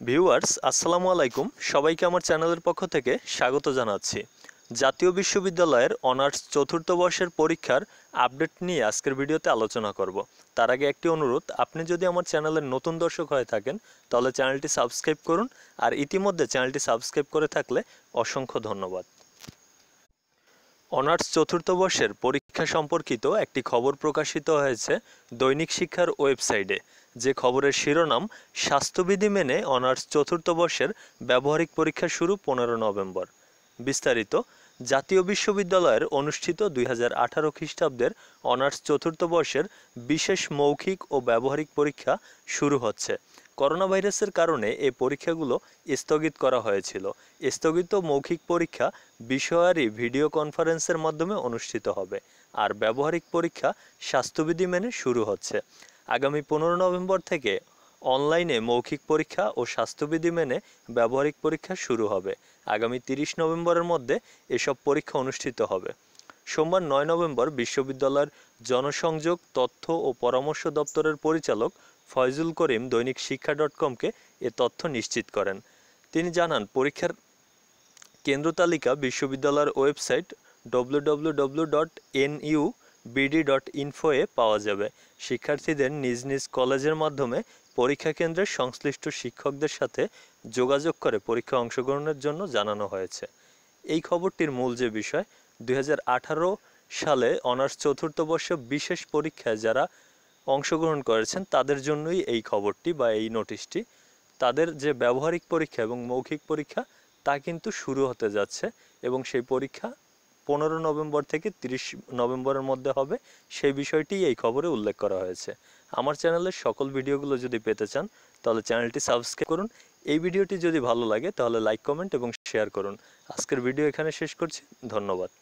Viewers আসসালামু আলাইকুম, সবাইকে আমার চ্যানেলের পক্ষ থেকে স্বাগত জানাচ্ছি। জাতীয় বিশ্ববিদ্যালয়ের অনার্স চতুর্থ বর্ষের পরীক্ষার আপডেট নিয়ে আজকের ভিডিওতে আলোচনা করব। তার আগে একটি অনুরোধ, আপনি যদি আমার চ্যানেলের নতুন দর্শক হয়ে থাকেন তাহলে চ্যানেলটি সাবস্ক্রাইব করুন, আর ইতিমধ্যে চ্যানেলটি সাবস্ক্রাইব করে থাকলে অসংখ্য ধন্যবাদ। অনার্স চতুর্থ বর্ষের পরীক্ষা সম্পর্কিত একটি খবর প্রকাশিত হয়েছে দৈনিক শিক্ষার ওয়েবসাইটে, যে খবরের শিরোনাম স্বাস্থ্যবিধি মেনে অনার্স চতুর্থ বর্ষের ব্যবহারিক পরীক্ষা শুরু 15 নভেম্বর। বিস্তারিত, জাতীয় বিশ্ববিদ্যালয়ের অনুষ্ঠিত 2018 খ্রিস্টাব্দের অনার্স চতুর্থ বর্ষের বিশেষ মৌখিক ও ব্যবহারিক পরীক্ষা শুরু হচ্ছে। করোনা ভাইরাসের কারণে এই পরীক্ষাগুলো স্থগিত করা হয়েছিল। স্থগিত মৌখিক পরীক্ষা বিষয়ারি ভিডিও কনফারেন্সের মাধ্যমে অনুষ্ঠিত হবে, আর ব্যবহারিক পরীক্ষা স্বাস্থ্যবিধি মেনে শুরু হচ্ছে। আগামী 15 নভেম্বর থেকে অনলাইনে মৌখিক পরীক্ষা ও স্বাস্থ্যবিধি মেনে ব্যবহারিক পরীক্ষা শুরু হবে। আগামী 30 নভেম্বরের মধ্যে এসব পরীক্ষা অনুষ্ঠিত হবে। সোমবার 9 নভেম্বর বিশ্ববিদ্যালয়ের জনসংযোগ, তথ্য ও পরামর্শ দপ্তরের পরিচালক ফয়জুল করিম দৈনিক শিক্ষা .comকে এ তথ্য নিশ্চিত করেন। তিনি জানান, পরীক্ষার কেন্দ্র তালিকা বিশ্ববিদ্যালয়ের ওয়েবসাইট www.nubd.info এ পাওয়া যাবে। শিক্ষার্থীদের নিজ নিজ কলেজের মাধ্যমে পরীক্ষা কেন্দ্রের সংশ্লিষ্ট শিক্ষকদের সাথে যোগাযোগ করে পরীক্ষা অংশগ্রহণের জন্য জানানো হয়েছে। এই খবরটির মূল যে বিষয়, 2018 সালে অনার্স চতুর্থ বর্ষ বিশেষ পরীক্ষায় যারা অংশগ্রহণ করেছেন তাদের জন্যই এই খবরটি বা এই নোটিশটি। তাদের যে ব্যবহারিক পরীক্ষা এবং মৌখিক পরীক্ষা তা কিন্তু শুরু হতে যাচ্ছে, এবং সেই পরীক্ষা 15 নভেম্বর থেকে 30 নভেম্বরের মধ্যে হবে। সেই বিষয়টি এই খবরে উল্লেখ করা হয়েছে। আমার চ্যানেলের সকল ভিডিওগুলো যদি পেতে চান তাহলে চ্যানেলটি সাবস্ক্রাইব করুন। এই ভিডিওটি যদি ভালো লাগে তাহলে লাইক, কমেন্ট এবং শেয়ার করুন। আজকের ভিডিও এখানে শেষ করছি। ধন্যবাদ।